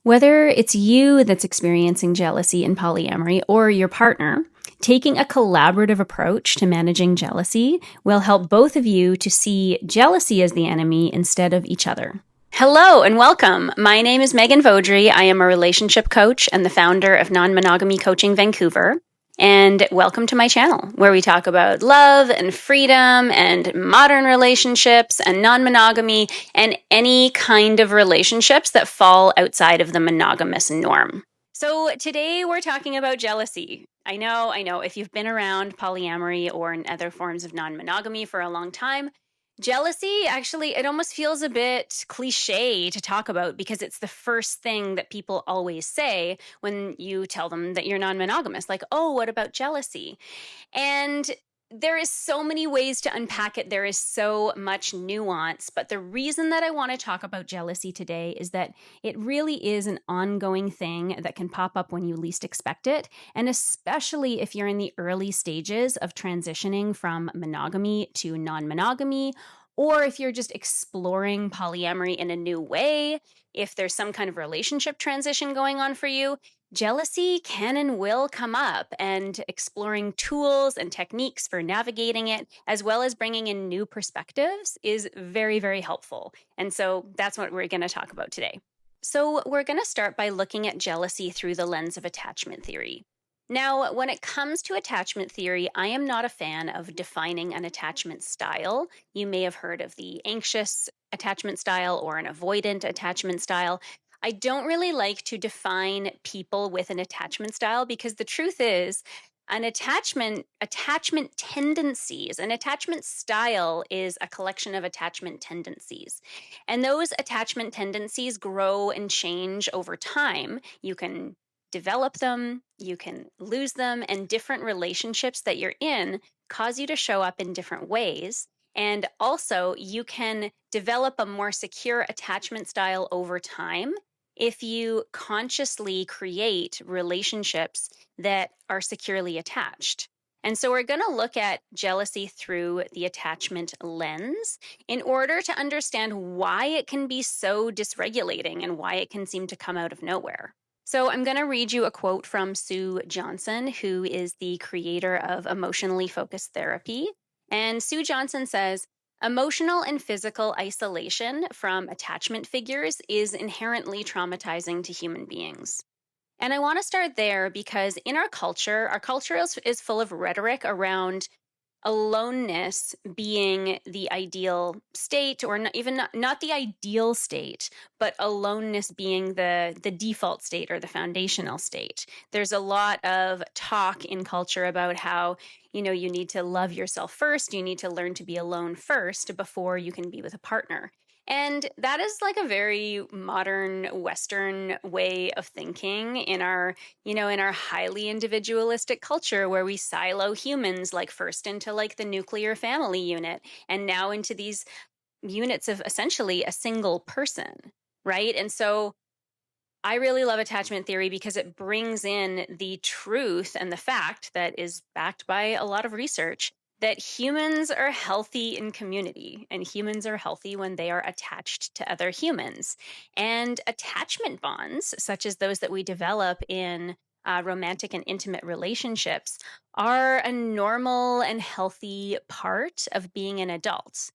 Whether it's you that's experiencing jealousy in polyamory or your partner, taking a collaborative approach to managing jealousy will help both of you to see jealousy as the enemy instead of each other. Hello and welcome. My name is Megan Veaudry. I am a relationship coach and the founder of Non-Monogamy Coaching Vancouver. And welcome to my channel, where we talk about love and freedom and modern relationships and non-monogamy and any kind of relationships that fall outside of the monogamous norm. So today we're talking about jealousy. I know, if you've been around polyamory or in other forms of non-monogamy for a long time, jealousy, actually, it almost feels a bit cliche to talk about because it's the first thing that people always say when you tell them that you're non-monogamous. Like, oh, what about jealousy? And there is so many ways to unpack it. There is so much nuance. But the reason that I want to talk about jealousy today is that it really is an ongoing thing that can pop up when you least expect it. And especially if you're in the early stages of transitioning from monogamy to non-monogamy, or if you're just exploring polyamory in a new way, if there's some kind of relationship transition going on for you, jealousy can and will come up, and exploring tools and techniques for navigating it, as well as bringing in new perspectives, is very, very helpful. And so that's what we're going to talk about today. So we're going to start by looking at jealousy through the lens of attachment theory. Now, when it comes to attachment theory, I am not a fan of defining an attachment style. You may have heard of the anxious attachment style or an avoidant attachment style. I don't really like to define people with an attachment style because the truth is, an attachment tendencies, an attachment style is a collection of attachment tendencies. And those attachment tendencies grow and change over time. You can develop them, you can lose them, and different relationships that you're in cause you to show up in different ways. And also, you can develop a more secure attachment style over time if you consciously create relationships that are securely attached. And so we're going to look at jealousy through the attachment lens in order to understand why it can be so dysregulating and why it can seem to come out of nowhere. So I'm going to read you a quote from Sue Johnson, who is the creator of emotionally focused therapy. And Sue Johnson says, emotional and physical isolation from attachment figures is inherently traumatizing to human beings. And I want to start there because in our culture is full of rhetoric around aloneness being the ideal state, or not the ideal state, but aloneness being the default state or the foundational state. There's a lot of talk in culture about how, you need to love yourself first, you need to learn to be alone first before you can be with a partner. And that is like a very modern Western way of thinking in our highly individualistic culture, where we silo humans like first into like the nuclear family unit and now into these units of essentially a single person, right? And so I really love attachment theory because it brings in the truth and the fact that is backed by a lot of research that humans are healthy in community, and humans are healthy when they are attached to other humans. And attachment bonds, such as those that we develop in romantic and intimate relationships, are a normal and healthy part of being an adult.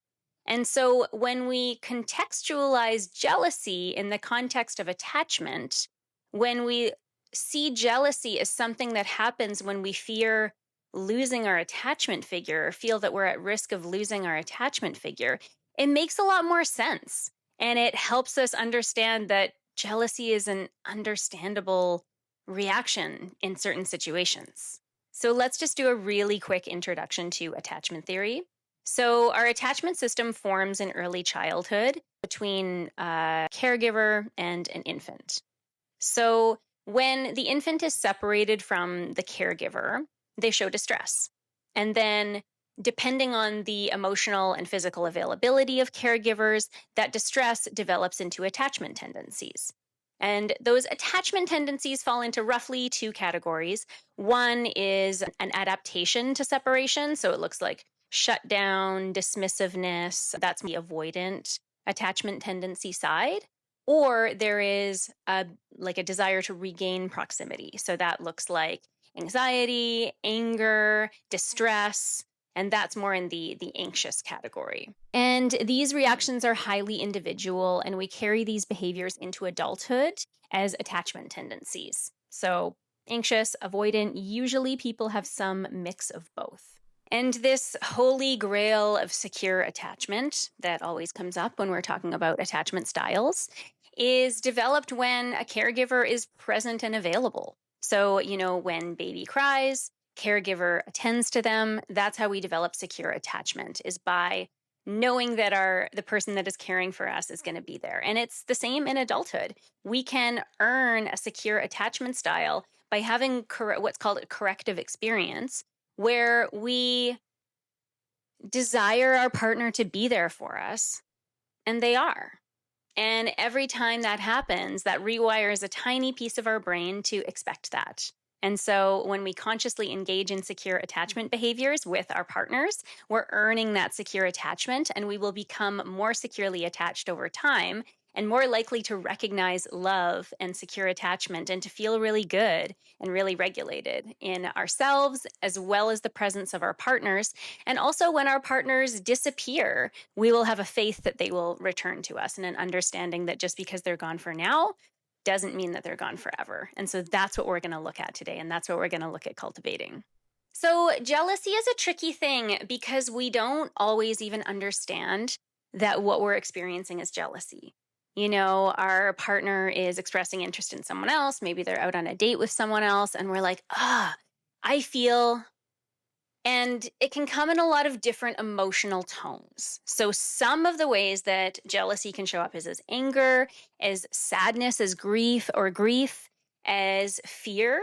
And so when we contextualize jealousy in the context of attachment, when we see jealousy as something that happens when we fear losing our attachment figure, or feel that we're at risk of losing our attachment figure, it makes a lot more sense. And it helps us understand that jealousy is an understandable reaction in certain situations. So let's just do a really quick introduction to attachment theory. So our attachment system forms in early childhood between a caregiver and an infant. So when the infant is separated from the caregiver, they show distress. And then, depending on the emotional and physical availability of caregivers, that distress develops into attachment tendencies. And those attachment tendencies fall into roughly two categories. One is an adaptation to separation. So it looks like shutdown, dismissiveness. That's the avoidant attachment tendency side. or there is a desire to regain proximity. So that looks like anxiety, anger, distress, and that's more in the anxious category. And these reactions are highly individual, and we carry these behaviors into adulthood as attachment tendencies. So anxious, avoidant, usually people have some mix of both. And this holy grail of secure attachment that always comes up when we're talking about attachment styles is developed when a caregiver is present and available. So, when baby cries, caregiver attends to them. That's how we develop secure attachment, is by knowing that the person that is caring for us is going to be there. And it's the same in adulthood. We can earn a secure attachment style by having what's called a corrective experience, where we desire our partner to be there for us, and they are. And every time that happens, that rewires a tiny piece of our brain to expect that. And so when we consciously engage in secure attachment behaviors with our partners, we're earning that secure attachment, and we will become more securely attached over time and more likely to recognize love and secure attachment and to feel really good and really regulated in ourselves, as well as the presence of our partners. And also, when our partners disappear, we will have a faith that they will return to us, and an understanding that just because they're gone for now doesn't mean that they're gone forever. And so that's what we're going to look at today, and that's what we're going to look at cultivating. So jealousy is a tricky thing because we don't always even understand that what we're experiencing is jealousy. Our partner is expressing interest in someone else. Maybe they're out on a date with someone else, and we're like, I feel. And it can come in a lot of different emotional tones. So some of the ways that jealousy can show up is as anger, as sadness, as grief, as fear,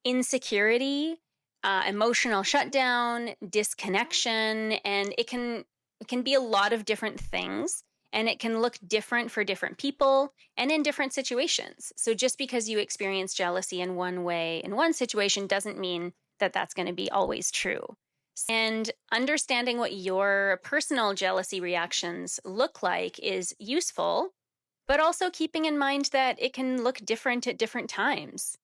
insecurity, emotional shutdown, disconnection, and it can be a lot of different things. And it can look different for different people and in different situations. So just because you experience jealousy in one way, in one situation, doesn't mean that that's going to be always true. And understanding what your personal jealousy reactions look like is useful, but also keeping in mind that it can look different at different times.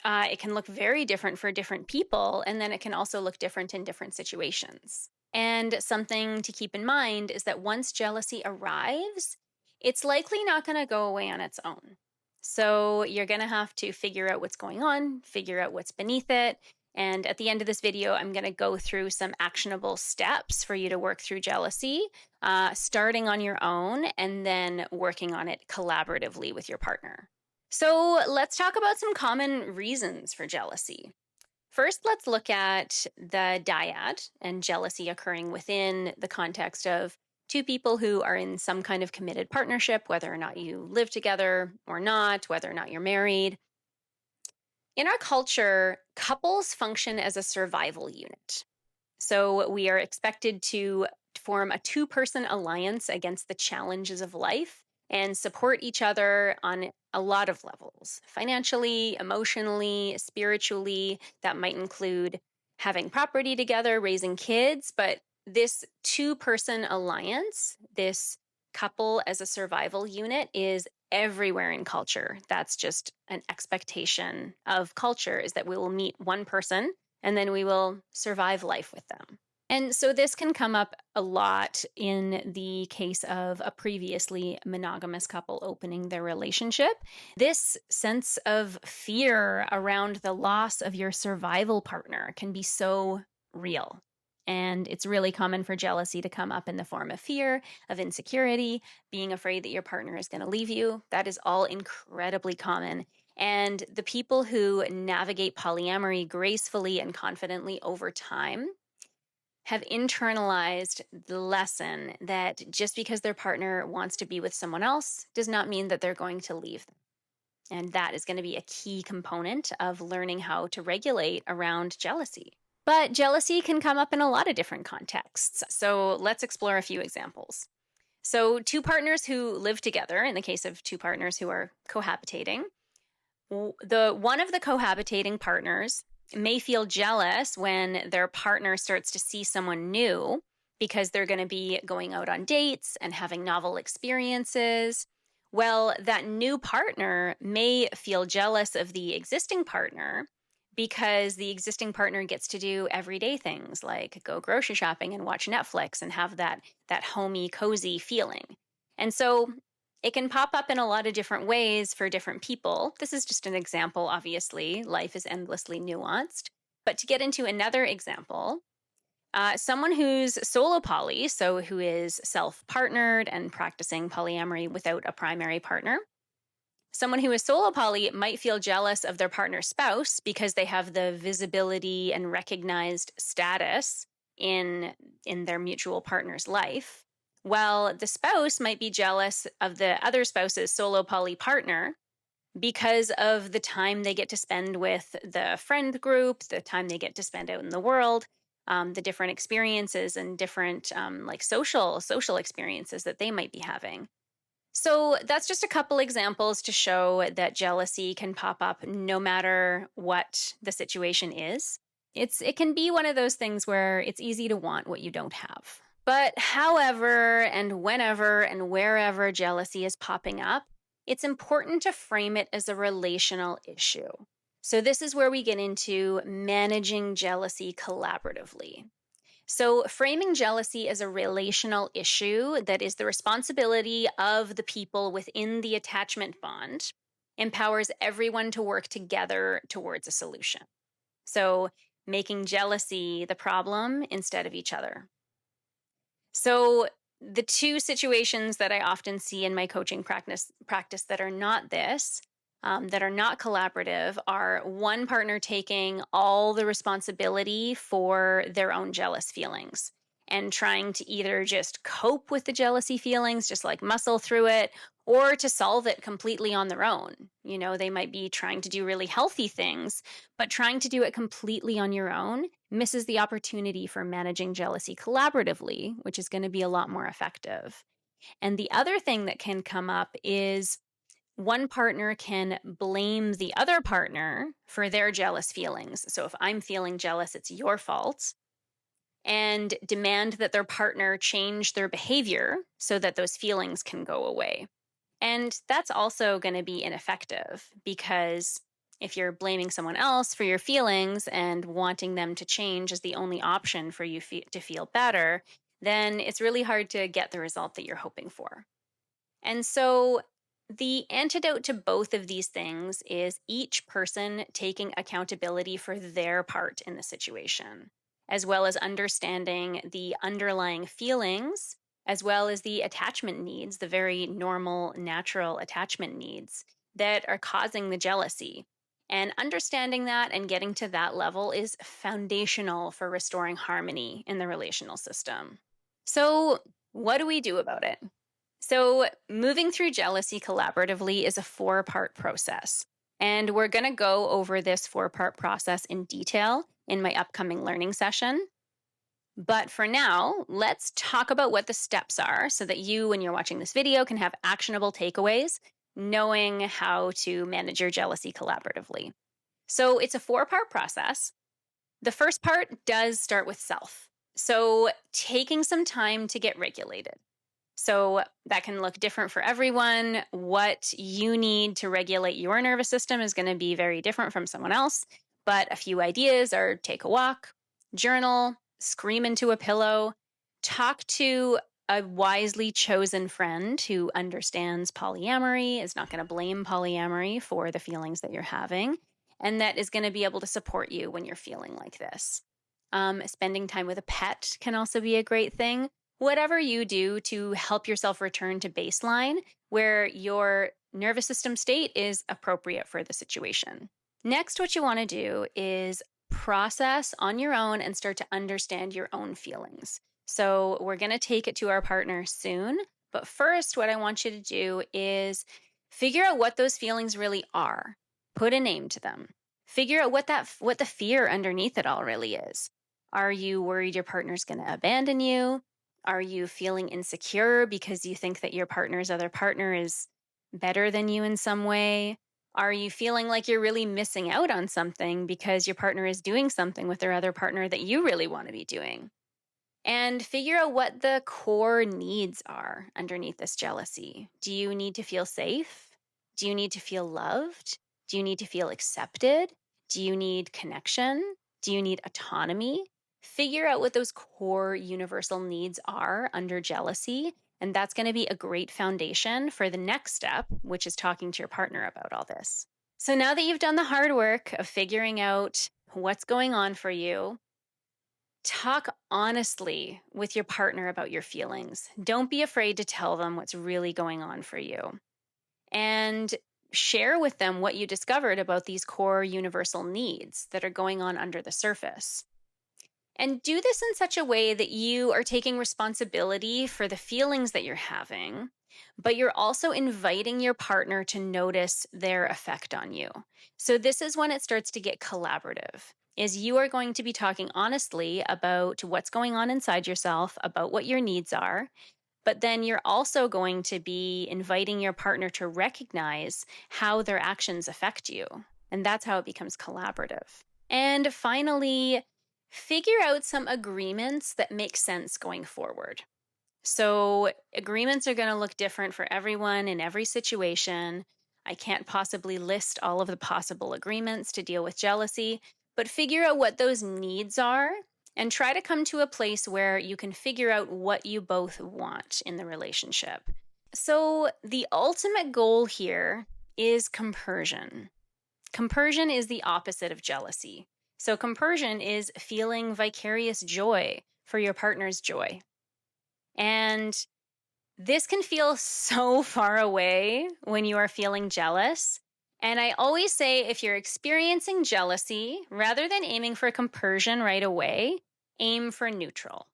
It can look very different for different people, and then it can also look different in different situations. And something to keep in mind is that once jealousy arrives, it's likely not going to go away on its own. So you're going to have to figure out what's going on, figure out what's beneath it. And at the end of this video, I'm going to go through some actionable steps for you to work through jealousy, starting on your own and then working on it collaboratively with your partner. So let's talk about some common reasons for jealousy. First, let's look at the dyad and jealousy occurring within the context of two people who are in some kind of committed partnership, whether or not you live together or not, whether or not you're married. In our culture, couples function as a survival unit. So we are expected to form a two-person alliance against the challenges of life and support each other on a lot of levels, financially, emotionally, spiritually. That might include having property together, raising kids, but this two-person alliance, this couple as a survival unit, is everywhere in culture. That's just an expectation of culture, is that we will meet one person and then we will survive life with them. And so this can come up a lot in the case of a previously monogamous couple opening their relationship. This sense of fear around the loss of your survival partner can be so real. And it's really common for jealousy to come up in the form of fear, of insecurity, being afraid that your partner is going to leave you. That is all incredibly common. And the people who navigate polyamory gracefully and confidently over time have internalized the lesson that just because their partner wants to be with someone else does not mean that they're going to leave them. And that is going to be a key component of learning how to regulate around jealousy. But jealousy can come up in a lot of different contexts. So let's explore a few examples. So two partners who live together, in the case of two partners who are cohabitating, one of the cohabitating partners may feel jealous when their partner starts to see someone new because they're going to be going out on dates and having novel experiences, Well, that new partner may feel jealous of the existing partner because the existing partner gets to do everyday things like go grocery shopping and watch Netflix and have that homey, cozy feeling. And so it can pop up in a lot of different ways for different people. This is just an example, obviously. Life is endlessly nuanced. But to get into another example, someone who's solo poly, so who is self-partnered and practicing polyamory without a primary partner. Someone who is solo poly might feel jealous of their partner's spouse because they have the visibility and recognized status in their mutual partner's life. While the spouse might be jealous of the other spouse's solo poly partner because of the time they get to spend with the friend group, the time they get to spend out in the world, the different experiences and different like social experiences that they might be having. So that's just a couple examples to show that jealousy can pop up no matter what the situation is. It can be one of those things where it's easy to want what you don't have. But however and whenever and wherever jealousy is popping up, it's important to frame it as a relational issue. So this is where we get into managing jealousy collaboratively. So framing jealousy as a relational issue that is the responsibility of the people within the attachment bond empowers everyone to work together towards a solution. So making jealousy the problem instead of each other. So the two situations that I often see in my coaching practice that are not this, that are not collaborative, are one partner taking all the responsibility for their own jealous feelings and trying to either just cope with the jealousy feelings, just like muscle through it, or to solve it completely on their own. You know, they might be trying to do really healthy things, but trying to do it completely on your own misses the opportunity for managing jealousy collaboratively, which is going to be a lot more effective. And the other thing that can come up is one partner can blame the other partner for their jealous feelings. So if I'm feeling jealous, it's your fault, and demand that their partner change their behavior so that those feelings can go away. And that's also going to be ineffective because if you're blaming someone else for your feelings and wanting them to change as the only option for you to feel better, then it's really hard to get the result that you're hoping for. And so the antidote to both of these things is each person taking accountability for their part in the situation, as well as understanding the underlying feelings, as well as the attachment needs, the very normal, natural attachment needs that are causing the jealousy. And understanding that and getting to that level is foundational for restoring harmony in the relational system. So, what do we do about it? So, moving through jealousy collaboratively is a 4-part process. And we're going to go over this 4-part process in detail in my upcoming learning session. But for now, let's talk about what the steps are so that you, when you're watching this video, can have actionable takeaways, knowing how to manage your jealousy collaboratively. So it's a 4-part process. The first part does start with self. So taking some time to get regulated. So that can look different for everyone. What you need to regulate your nervous system is going to be very different from someone else. But a few ideas are take a walk, journal, scream into a pillow, talk to a wisely chosen friend who understands polyamory, is not going to blame polyamory for the feelings that you're having, and that is going to be able to support you when you're feeling like this. Spending time with a pet can also be a great thing. Whatever you do to help yourself return to baseline where your nervous system state is appropriate for the situation. Next, what you want to do is process on your own and start to understand your own feelings. So we're going to take it to our partner soon. But first, what I want you to do is figure out what those feelings really are. Put a name to them. Figure out what the fear underneath it all really is. Are you worried your partner's going to abandon you? Are you feeling insecure because you think that your partner's other partner is better than you in some way? Are you feeling like you're really missing out on something because your partner is doing something with their other partner that you really want to be doing? and figure out what the core needs are underneath this jealousy. Do you need to feel safe? Do you need to feel loved? Do you need to feel accepted? Do you need connection? Do you need autonomy? Figure out what those core universal needs are under jealousy. And that's going to be a great foundation for the next step, which is talking to your partner about all this. So now that you've done the hard work of figuring out what's going on for you, talk honestly with your partner about your feelings. Don't be afraid to tell them what's really going on for you. And share with them what you discovered about these core universal needs that are going on under the surface. And do this in such a way that you are taking responsibility for the feelings that you're having, but you're also inviting your partner to notice their effect on you. So this is when it starts to get collaborative, is you are going to be talking honestly about what's going on inside yourself, about what your needs are, but then you're also going to be inviting your partner to recognize how their actions affect you. And that's how it becomes collaborative. And finally, figure out some agreements that make sense going forward. So agreements are going to look different for everyone in every situation. I can't possibly list all of the possible agreements to deal with jealousy, but figure out what those needs are and try to come to a place where you can figure out what you both want in the relationship. So the ultimate goal here is compersion. Compersion is the opposite of jealousy. So compersion is feeling vicarious joy for your partner's joy. And this can feel so far away when you are feeling jealous. And I always say, if you're experiencing jealousy, rather than aiming for compersion right away, aim for neutral.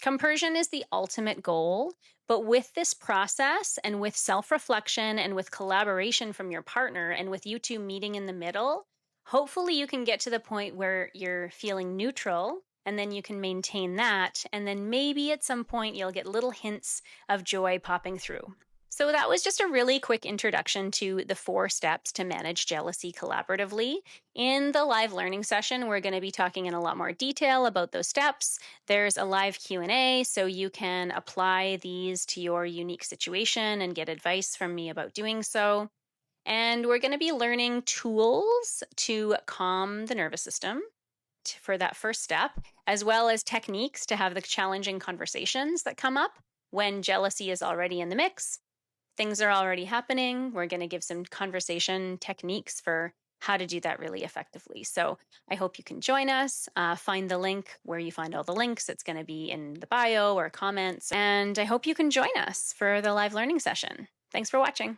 Compersion is the ultimate goal, but with this process and with self-reflection and with collaboration from your partner and with you two meeting in the middle, hopefully you can get to the point where you're feeling neutral, and then you can maintain that, and then maybe at some point you'll get little hints of joy popping through. So that was just a really quick introduction to the 4 steps to manage jealousy collaboratively. In the live learning session, we're going to be talking in a lot more detail about those steps. There's a live Q&A, so you can apply these to your unique situation and get advice from me about doing so. And we're going to be learning tools to calm the nervous system for that first step, as well as techniques to have the challenging conversations that come up when jealousy is already in the mix. Things are already happening. We're going to give some conversation techniques for how to do that really effectively. So I hope you can join us. Find the link where you find all the links. It's going to be in the bio or comments. And I hope you can join us for the live learning session. Thanks for watching.